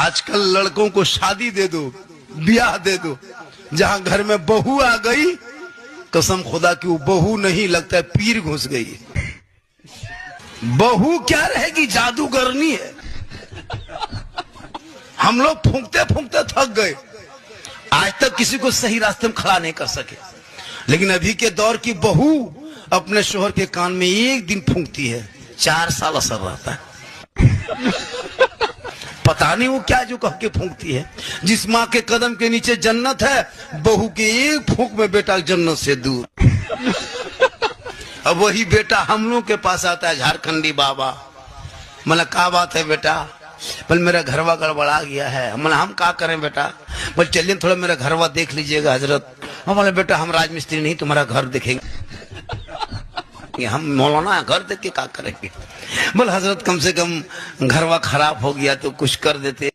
आजकल लड़कों को शादी दे दो, ब्याह दे दो, जहां घर में बहू आ गई, कसम खुदा की वो बहू नहीं, लगता है पीर घुस गई। बहू क्या रहेगी, जादूगरनी है। हम लोग फूंकते फूंकते थक गए, आज तक किसी को सही रास्ते में खड़ा नहीं कर सके। लेकिन अभी के दौर की बहू अपने शोहर के कान में एक दिन फूंकती है, 4 साल असर रहता है। पता नहीं वो क्या जो कह के फूंकती है। जिस माँ के कदम के नीचे जन्नत है, बहू के एक फूंक में बेटा जन्नत से दूर। अब वही बेटा हम लोग के पास आता है, झारखंडी बाबा। मतलब क्या बात है बेटा, बोल मेरा घरवा गड़बड़ा गया है। मतलब हम क्या करें बेटा, बोल चलिए थोड़ा मेरा घरवा देख लीजिएगा हजरत। हम बोले बेटा हम राजमिस्त्री नहीं, तुम्हारा घर देखेंगे। हम मौलाना घर देख के क्या करेंगे। बोल हजरत कम से कम घरवा खराब हो गया तो कुछ कर देते,